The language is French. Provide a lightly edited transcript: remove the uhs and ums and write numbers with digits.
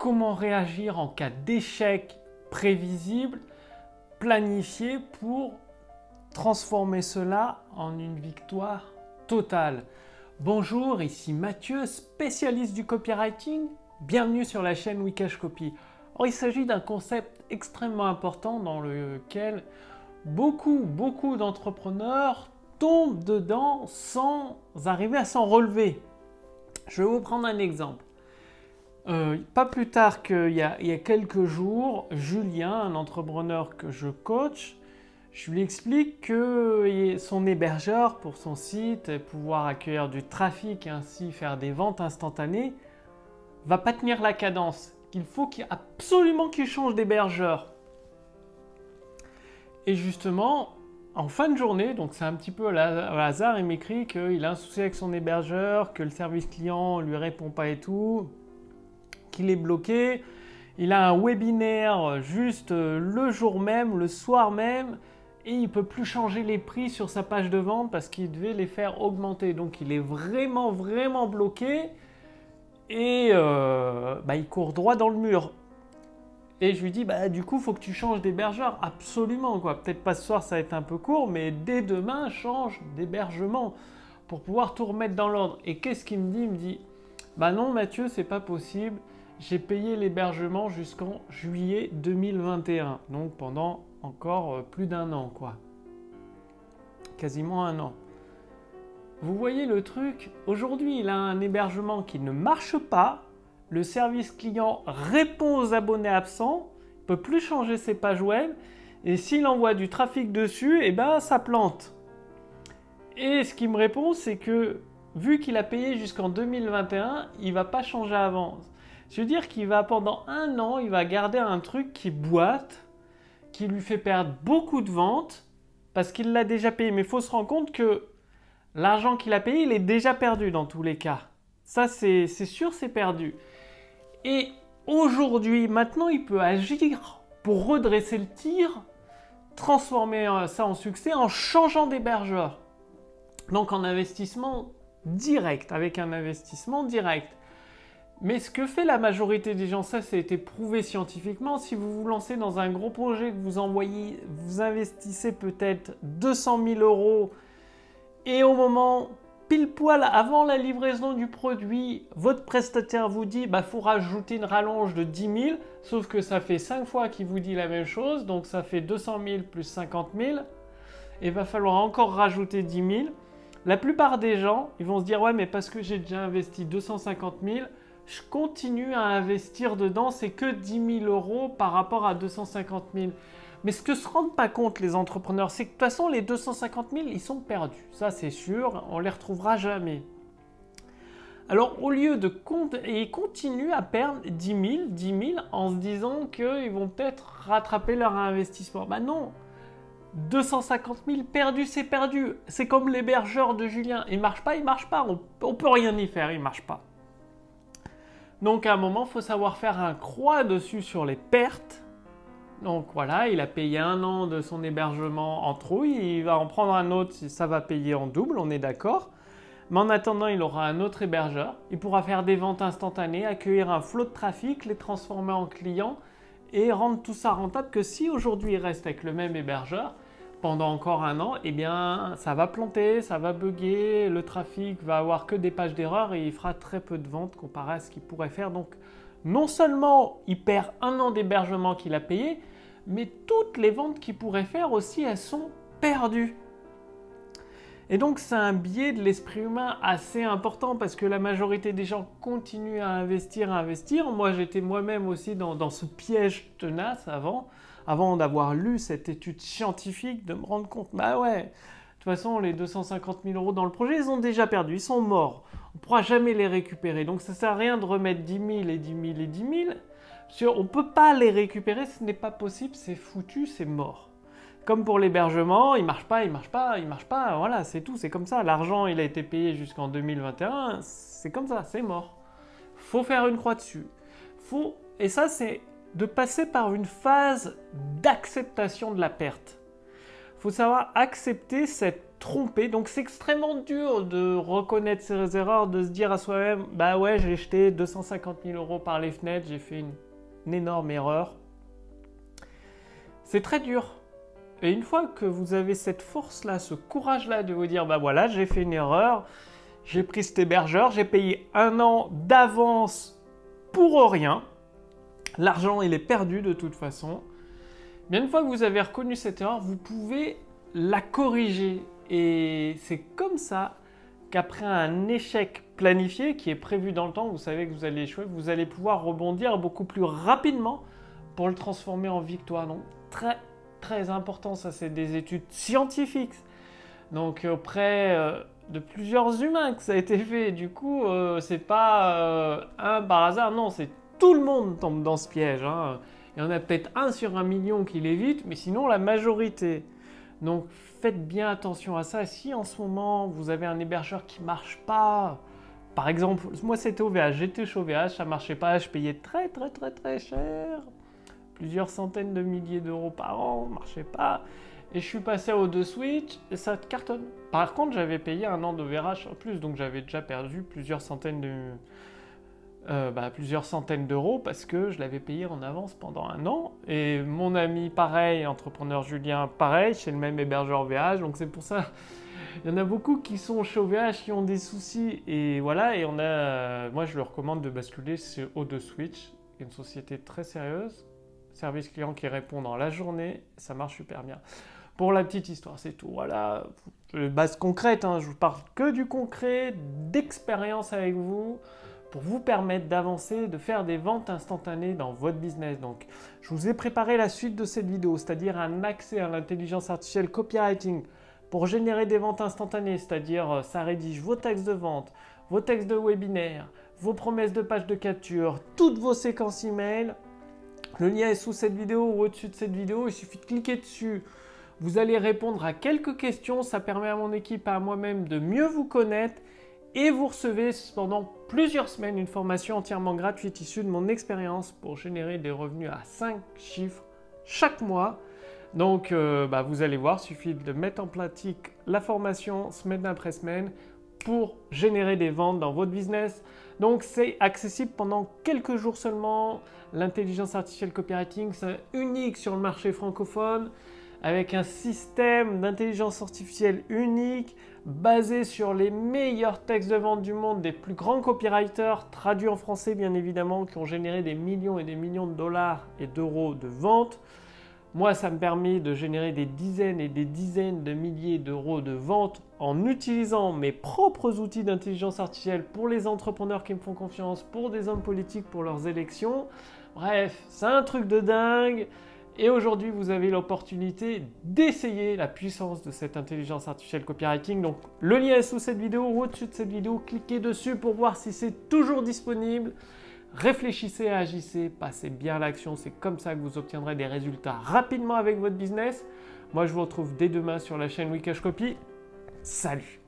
comment réagir en cas d'échec prévisible, planifié pour transformer cela en une victoire totale. Bonjour, ici Mathieu, spécialiste du copywriting. Bienvenue sur la chaîne Wikash Copy. Alors, il s'agit d'un concept extrêmement important dans lequel beaucoup d'entrepreneurs tombent dedans sans arriver à s'en relever. Je vais vous prendre un exemple. Pas plus tard qu'il y a quelques jours, Julien, un entrepreneur que je coach, je lui explique que son hébergeur pour son site, et pouvoir accueillir du trafic et ainsi faire des ventes instantanées, va pas tenir la cadence. Qu'il faut absolument qu'il change d'hébergeur. Et justement, en fin de journée, donc c'est un petit peu au hasard, il m'écrit qu'il a un souci avec son hébergeur, que le service client lui répond pas et tout, qu'il est bloqué. Il a un webinaire juste le jour même, le soir même, et il ne peut plus changer les prix sur sa page de vente parce qu'il devait les faire augmenter. Donc il est vraiment bloqué et il court droit dans le mur. Et je lui dis, du coup, il faut que tu changes d'hébergeur. Absolument, quoi. Peut-être pas ce soir, ça va être un peu court, mais dès demain, change d'hébergement pour pouvoir tout remettre dans l'ordre. Et qu'est-ce qu'il me dit? Il me dit, non, Mathieu, c'est pas possible. J'ai payé l'hébergement jusqu'en juillet 2021. Donc, pendant encore plus d'un an, quoi. Quasiment un an. Vous voyez le truc? Aujourd'hui, il a un hébergement qui ne marche pas. Le service client répond aux abonnés absents, il ne peut plus changer ses pages web, et s'il envoie du trafic dessus, ça plante. Et ce qu'il me répond, c'est que vu qu'il a payé jusqu'en 2021, il ne va pas changer avant. Je veux dire qu'il va pendant un an, il va garder un truc qui boite, qui lui fait perdre beaucoup de ventes, parce qu'il l'a déjà payé. Mais il faut se rendre compte que l'argent qu'il a payé, il est déjà perdu dans tous les cas. Ça, c'est sûr, c'est perdu. Et aujourd'hui, maintenant, il peut agir pour redresser le tir, transformer ça en succès en changeant d'hébergeur. Donc en investissement direct, avec un investissement direct. Mais ce que fait la majorité des gens, ça a été prouvé scientifiquement, si vous vous lancez dans un gros projet, que vous investissez peut-être 200 000 € et au moment pile poil avant la livraison du produit, votre prestataire vous dit faut rajouter une rallonge de 10 000, sauf que ça fait 5 fois qu'il vous dit la même chose, donc ça fait 200 000 plus 50 000, et il va falloir encore rajouter 10 000. La plupart des gens, ils vont se dire ouais, mais parce que j'ai déjà investi 250 000, je continue à investir dedans, c'est que 10 000 € par rapport à 250 000. Mais ce que ne se rendent pas compte les entrepreneurs, c'est que de toute façon, les 250 000, ils sont perdus. Ça, c'est sûr, on ne les retrouvera jamais. Alors, au lieu de ils continuent à perdre 10 000 en se disant qu'ils vont peut-être rattraper leur investissement. Non, 250 000 perdus, c'est perdu. C'est comme l'hébergeur de Julien. Il ne marche pas, il ne marche pas. On ne peut rien y faire, il ne marche pas. Donc, à un moment, il faut savoir faire un croix dessus sur les pertes. Donc voilà, il a payé un an de son hébergement en trouille, il va en prendre un autre, ça va payer en double, on est d'accord. Mais en attendant, il aura un autre hébergeur, il pourra faire des ventes instantanées, accueillir un flot de trafic, les transformer en clients et rendre tout ça rentable que si aujourd'hui il reste avec le même hébergeur pendant encore un an, ça va planter, ça va bugger, le trafic va avoir que des pages d'erreur et il fera très peu de ventes comparé à ce qu'il pourrait faire. Donc non seulement il perd un an d'hébergement qu'il a payé, mais toutes les ventes qu'il pourrait faire aussi, elles sont perdues. Et donc c'est un biais de l'esprit humain assez important parce que la majorité des gens continuent à investir. Moi j'étais moi-même aussi dans ce piège tenace avant d'avoir lu cette étude scientifique, de me rendre compte, de toute façon les 250 000 € dans le projet, ils ont déjà perdu, ils sont morts. On ne pourra jamais les récupérer. Donc ça ne sert à rien de remettre 10 000 et 10 000 et 10 000. On ne peut pas les récupérer, ce n'est pas possible, c'est foutu, c'est mort. Comme pour l'hébergement, il ne marche pas, voilà, c'est tout, c'est comme ça. L'argent, il a été payé jusqu'en 2021, c'est comme ça, c'est mort. Faut faire une croix dessus. Et ça, c'est de passer par une phase d'acceptation de la perte. Il faut savoir accepter cette tromper. Donc c'est extrêmement dur de reconnaître ses erreurs, de se dire à soi-même, bah ouais, j'ai jeté 250 000 € par les fenêtres, j'ai fait une énorme erreur. C'est très dur. Et une fois que vous avez cette force-là, ce courage-là de vous dire, bah voilà, j'ai fait une erreur, j'ai pris cet hébergeur, j'ai payé 1 an d'avance pour rien. L'argent, il est perdu de toute façon. Bien une fois que vous avez reconnu cette erreur, vous pouvez la corriger. Et c'est comme ça qu'après un échec planifié qui est prévu dans le temps, vous savez que vous allez échouer, vous allez pouvoir rebondir beaucoup plus rapidement pour le transformer en victoire. Donc très très important, ça c'est des études scientifiques. Donc auprès de plusieurs humains que ça a été fait. Du coup, c'est pas un par hasard, non, c'est tout le monde tombe dans ce piège. Hein. Il y en a peut-être 1 sur 1 million qui l'évite, mais sinon la majorité. Donc faites bien attention à ça. Si en ce moment vous avez un hébergeur qui ne marche pas, par exemple, moi c'était OVH, j'étais chez OVH, ça ne marchait pas, je payais très cher, plusieurs centaines de milliers d'euros par an, ça ne marchait pas. Et je suis passé à O2Switch et ça cartonne. Par contre, j'avais payé 1 an d'OVH en plus, donc j'avais déjà perdu plusieurs centaines d'euros parce que je l'avais payé en avance pendant 1 an. Et mon ami, pareil, entrepreneur Julien, pareil, chez le même hébergeur OVH. Donc c'est pour ça, il y en a beaucoup qui sont chez OVH, qui ont des soucis. Et voilà, et moi je leur recommande de basculer sur O2Switch, une société très sérieuse, service client qui répond dans la journée, ça marche super bien. Pour la petite histoire, c'est tout. Voilà, base concrète, hein, je vous parle que du concret, d'expérience avec vous, pour vous permettre d'avancer, de faire des ventes instantanées dans votre business. Donc, je vous ai préparé la suite de cette vidéo, c'est-à-dire un accès à l'intelligence artificielle copywriting pour générer des ventes instantanées, c'est-à-dire ça rédige vos textes de vente, vos textes de webinaire, vos promesses de pages de capture, toutes vos séquences email. Le lien est sous cette vidéo ou au-dessus de cette vidéo, il suffit de cliquer dessus. Vous allez répondre à quelques questions, ça permet à mon équipe et à moi-même de mieux vous connaître et vous recevez pendant plusieurs semaines une formation entièrement gratuite issue de mon expérience pour générer des revenus à 5 chiffres chaque mois. Donc vous allez voir, il suffit de mettre en pratique la formation semaine après semaine pour générer des ventes dans votre business. Donc c'est accessible pendant quelques jours seulement. L'intelligence artificielle copywriting, c'est unique sur le marché francophone, avec un système d'intelligence artificielle unique, basé sur les meilleurs textes de vente du monde, des plus grands copywriters, traduits en français bien évidemment, qui ont généré des millions et des millions de dollars et d'euros de vente. Moi, ça me permet de générer des dizaines et des dizaines de milliers d'euros de vente en utilisant mes propres outils d'intelligence artificielle pour les entrepreneurs qui me font confiance, pour des hommes politiques, pour leurs élections. Bref, c'est un truc de dingue. Et aujourd'hui, vous avez l'opportunité d'essayer la puissance de cette intelligence artificielle copywriting. Donc, le lien est sous cette vidéo ou au-dessus de cette vidéo. Cliquez dessus pour voir si c'est toujours disponible. Réfléchissez, agissez, passez bien à l'action. C'est comme ça que vous obtiendrez des résultats rapidement avec votre business. Moi, je vous retrouve dès demain sur la chaîne Wikash Copy. Salut!